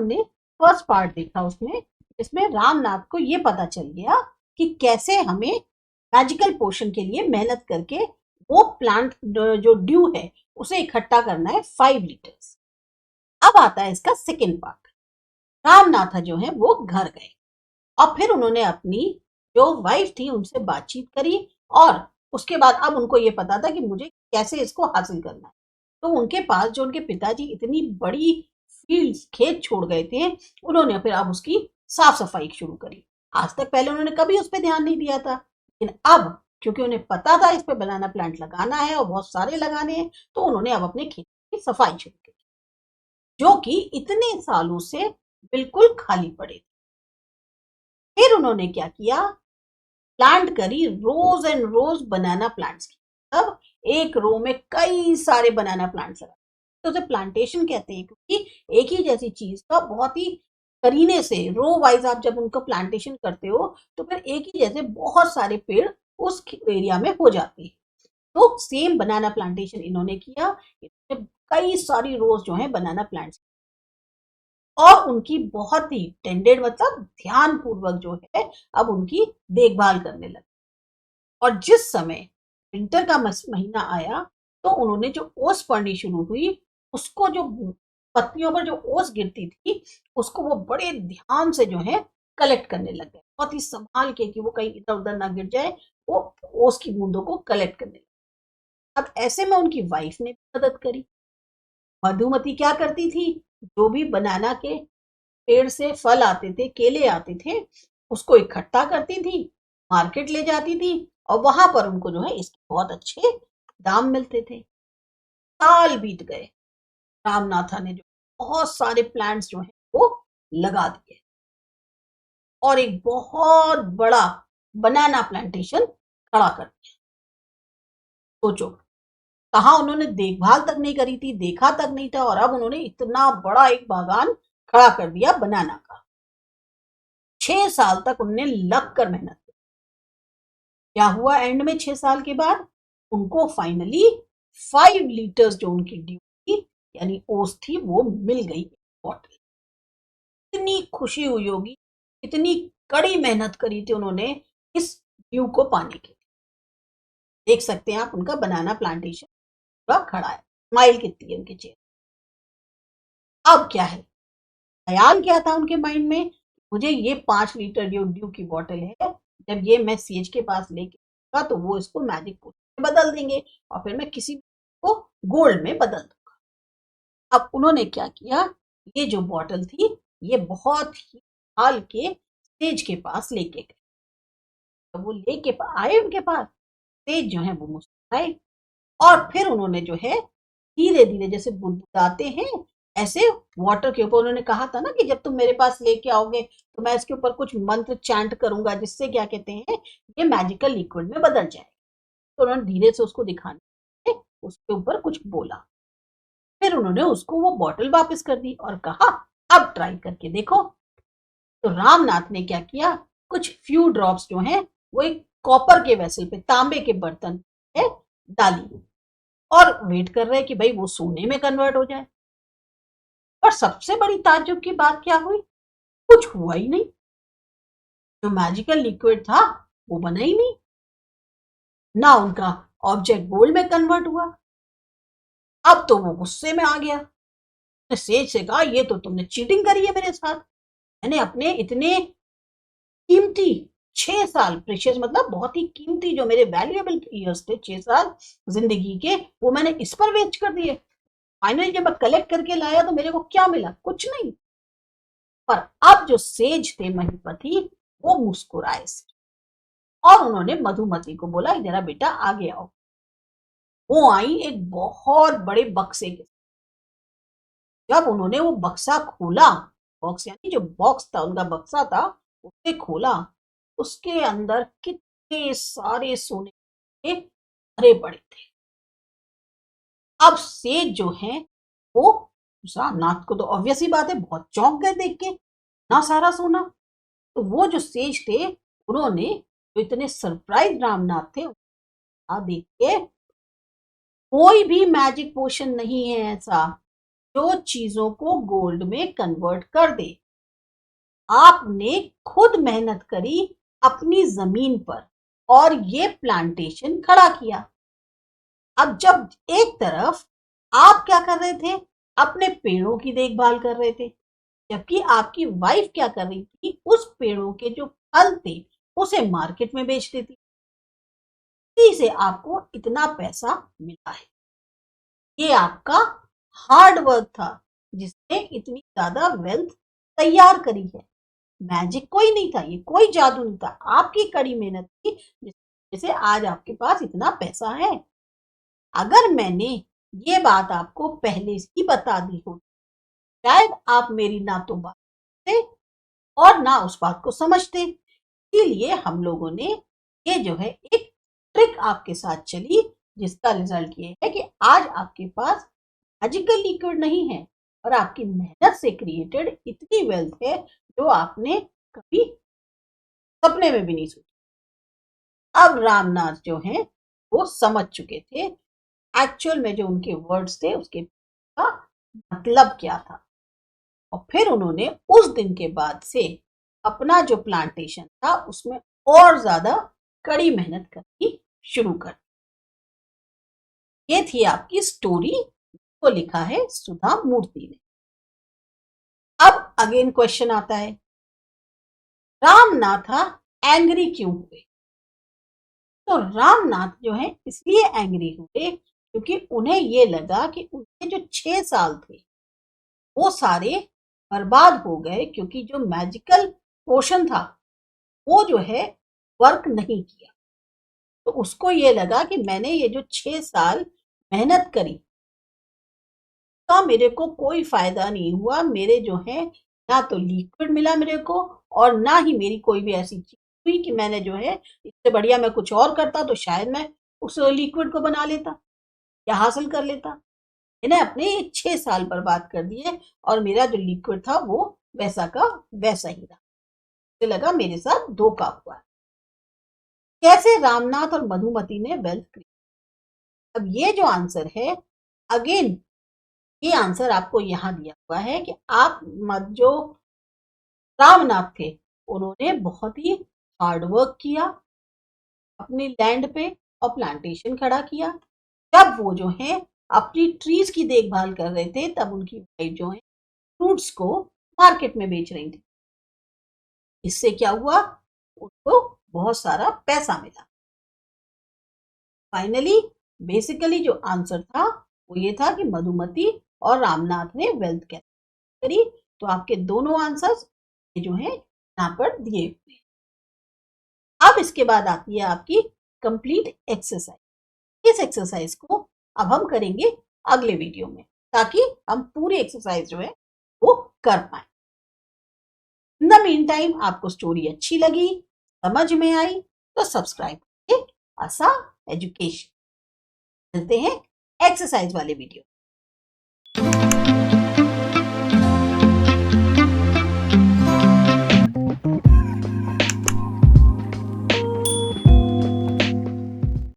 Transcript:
हमने first part देखा उसमें, इसमें रामनाथ को ये पता चल गया कि कैसे हमें मैजिकल पोशन के लिए मेहनत करके वो प्लांट जो ड्यू है उसे इकट्ठा करना है 5 लीटर्स। अब आता है इसका सेकेंड पार्ट। रामनाथ जो है वो घर गए और फिर उन्होंने अपनी जो वाइफ थी उनसे बातचीत करी, और उसके बाद अब उनको ये पता था कि मुझे कैसे इसको हासिल करना है। तो उनके पास जो उनके पिताजी इतनी बड़ी फील्ड खेत छोड़ गए थे, उन्होंने फिर अब उसकी साफ सफाई शुरू करी। आज तक पहले उन्होंने कभी उस पर ध्यान नहीं दिया था, लेकिन अब क्योंकि उन्हें पता था इस पे बनाना प्लांट लगाना है और बहुत सारे लगाने हैं, तो उन्होंने अब अपने खेत की सफाई शुरू की, जो कि इतने सालों से बिल्कुल खाली पड़े थे। फिर उन्होंने क्या किया, प्लांट करी रोज एंड रोज बनाना प्लांट्स की। अब एक रो में कई सारे बनाना प्लांट्स लगा, तो उसे प्लांटेशन कहते हैं, क्योंकि एक ही जैसी चीज का बहुत ही करीने से रो वाइज आप जब उनको प्लांटेशन करते हो तो फिर एक ही जैसे बहुत सारे पेड़ उस एरिया में हो जाते हैं। तो सेम बनाना प्लांटेशन इन्होंने किया। इन्होंने कई सारी रोज जो है बनाना प्लांट्स, और उनकी बहुत ही टेंडेड मतलब ध्यान पूर्वक जो है अब उनकी देखभाल करने लगे। और जिस समय विंटर का महीना आया तो उन्होंने जो ओस पड़नी शुरू हुई, उसको जो पत्तियों पर जो ओस गिरती थी उसको वो बड़े ध्यान से जो है कलेक्ट करने लग गए, बहुत ही संभाल के कि वो कहीं इधर उधर ना गिर जाए, वो ओस की बूंदों को कलेक्ट करने लगे। अब ऐसे में उनकी वाइफ ने भी मदद करी। मधुमती क्या करती थी, जो भी बनाना के पेड़ से फल आते थे, केले आते थे, उसको इकट्ठा करती थी, मार्केट ले जाती थी, और वहां पर उनको जो है इसके बहुत अच्छे दाम मिलते थे। साल बीत गए, रामनाथा ने जो बहुत सारे प्लांट्स जो है वो लगा दिए और एक बहुत बड़ा बनाना प्लांटेशन खड़ा कर दिया। सोचो, कहा उन्होंने देखभाल तक नहीं करी थी, देखा तक नहीं था, और अब उन्होंने इतना बड़ा एक बागान खड़ा कर दिया बनाना का। 6 साल तक उनने लग कर मेहनत की। क्या हुआ एंड में 6 साल के बाद, उनको फाइनली 5 लीटर्स जो उनकी ड्यू थी यानी ओस थी वो मिल गई बॉटल। इतनी खुशी हुई होगी, इतनी कड़ी मेहनत करी थी उन्होंने इस ड्यू को पाने के लिए। देख सकते हैं आप उनका बनाना प्लांटेशन पूरा खड़ा है, स्माइल कितनी है उनके चेहरे। अब क्या है, ख्याल क्या था उनके माइंड में, मुझे ये 5 लीटर जो ड्यू की बॉटल है, जब ये मैं सीएच के पास लेके तो वो इसको मैजिक पोशन में बदल देंगे और फिर मैं किसी को गोल्ड में बदल दूंगा। अब उन्होंने क्या किया, ये जो बॉटल थी ये बहुत ही हाल के सेज के पास लेके गए। तो वो लेके आए उनके पास, सेज जो है वो मुस्कुराए, और फिर उन्होंने जो है धीरे धीरे जैसे बुदबुदाते हैं ऐसे वाटर के ऊपर, उन्होंने कहा था ना कि जब तुम मेरे पास लेके आओगे तो मैं इसके ऊपर कुछ मंत्र चैंट करूंगा जिससे क्या कहते हैं ये मैजिकल लिक्विड में बदल जाए। तो उन्होंने धीरे से उसको दिखाने उसके ऊपर कुछ बोला, फिर उन्होंने उसको वो बॉटल वापस कर दी और कहा अब ट्राई करके देखो। तो रामनाथ ने क्या किया, कुछ फ्यू ड्रॉप्स जो हैं वो एक कॉपर के वेसल पे, तांबे के बर्तन पे डाली और वेट कर रहे हैं कि भाई वो सोने में कन्वर्ट हो जाए। और सबसे बड़ी ताज्जुब की बात क्या हुई, कुछ हुआ ही नहीं। जो मैजिकल लिक्विड था वो बना ही नहीं, ना उनका ऑब्जेक्ट गोल्ड में कन्वर्ट हुआ। अब तो वो गुस्से में आ गया, सेज से कहा ये तो तुमने चीटिंग करी है मेरे साथ। मैंने अपने इतने कीमती 6 साल, प्रेशियस मतलब बहुत ही कीमती, जो मेरे वैल्यूएबल ईयर्स थे 6 साल जिंदगी के, वो मैंने इस पर वेस्ट कर दिए। फाइनली जब मैं कलेक्ट करके लाया तो मेरे को क्या मिला, कुछ नहीं। पर अब जो सेज थे महीपति वो मुस्कुराए और उन्होंने मधुमती को बोला जरा बेटा आगे आओ। वो आई एक बहुत बड़े बक्से के, जब उन्होंने वो बक्सा खोला, बॉक्स यानी जो बॉक्स था उनका बक्सा था, उसे खोला, उसके अंदर कितने सारे सोने के भरे पड़े थे। अब सेज जो है वो, रामनाथ को तो ऑब्वियस ही बात है बहुत चौंक गए देख के ना सारा सोना। तो वो जो सेज थे उन्होंने, जो इतने सरप्राइज रामनाथ थे देख के, कोई भी मैजिक पोशन नहीं है ऐसा जो चीजों को गोल्ड में कन्वर्ट कर दे। आपने खुद मेहनत करी अपनी जमीन पर और ये प्लांटेशन खड़ा किया। अब जब एक तरफ आप क्या कर रहे थे, अपने पेड़ों की देखभाल कर रहे थे, जबकि आपकी वाइफ क्या कर रही थी, उस पेड़ों के जो फल थे उसे मार्केट में बेच देती। इसी से आपको इतना पैसा मिला है। ये आपका हार्ड वर्क था जिसने इतनी ज्यादा वेल्थ तैयार करी है। मैजिक कोई नहीं था, ये कोई जादू नहीं था, आपकी कड़ी मेहनत थी जिससे आज आपके पास इतना पैसा है। अगर मैंने ये बात आपको पहले ही बता दी हो, शायद आप मेरी ना तो बात करते और ना उस बात को समझते। इसीलिए हम लोगों ने ये जो है एक ट्रिक आपके साथ चली, जिसका रिजल्ट ये है कि आज आपके पास मैजिकल लिक्विड नहीं है और आपकी मेहनत से क्रिएटेड इतनी वेल्थ है जो आपने कभी सपने में भी नहीं सोची। अब रामनाथ जो है वो समझ चुके थे एक्चुअल में जो उनके वर्ड्स थे उसके का मतलब क्या था, और फिर उन्होंने उस दिन के बाद से अपना जो प्लांटेशन था उसमें और ज्यादा कड़ी मेहनत करनी शुरू कर। ये थी आपकी स्टोरी, को लिखा है सुधा मूर्ति ने। अब अगेन क्वेश्चन आता है, रामनाथा एंग्री क्यों हुए? तो रामनाथ जो है इसलिए एंग्री हुए क्योंकि उन्हें ये लगा कि उनके जो 6 साल थे वो सारे बर्बाद हो गए, क्योंकि जो मैजिकल पोशन था वो जो है वर्क नहीं किया। तो उसको ये लगा कि मैंने ये जो 6 साल मेहनत करी का मेरे को कोई फायदा नहीं हुआ। मेरे जो है ना तो लिक्विड मिला मेरे को और ना ही मेरी कोई भी ऐसी चीज हुई कि मैंने जो है इससे बढ़िया मैं कुछ और करता तो शायद मैं उस लिक्विड को बना लेता या हासिल कर लेता। मैंने अपने 6 साल बर्बाद कर दिए और मेरा जो लिक्विड था वो वैसा का वैसा ही रहा। मुझे लगा मेरे साथ धोखा हुआ है। कैसे रामनाथ और मधुमती ने वेल्थ क्रिएट? अब ये जो आंसर है, अगेन ये आंसर आपको यहां दिया हुआ है कि आप जो रामनाथ थे उन्होंने बहुत ही हार्ड वर्क किया अपनी लैंड पे और प्लांटेशन खड़ा किया। जब वो जो है अपनी ट्रीज की देखभाल कर रहे थे तब उनकी वाइफ जो है फ्रूट्स को मार्केट में बेच रही थी। इससे क्या हुआ, उनको बहुत सारा पैसा मिला। फाइनली बेसिकली जो आंसर था वो ये था कि मधुमती और रामनाथ ने वेल्थ कैसे करी। तो आपके दोनों आंसर्स जो है यहाँ पर दिए हुए। अब इसके बाद आती है आपकी कंप्लीट एक्सरसाइज। इस एक्सरसाइज को अब हम करेंगे अगले वीडियो में, ताकि हम पूरी एक्सरसाइज जो है वो कर पाए। इन द मीन टाइम आपको स्टोरी अच्छी लगी, समझ में आई तो सब्सक्राइब करिए आसा एजुकेशन। मिलते हैं एक्सरसाइज वाले वीडियो।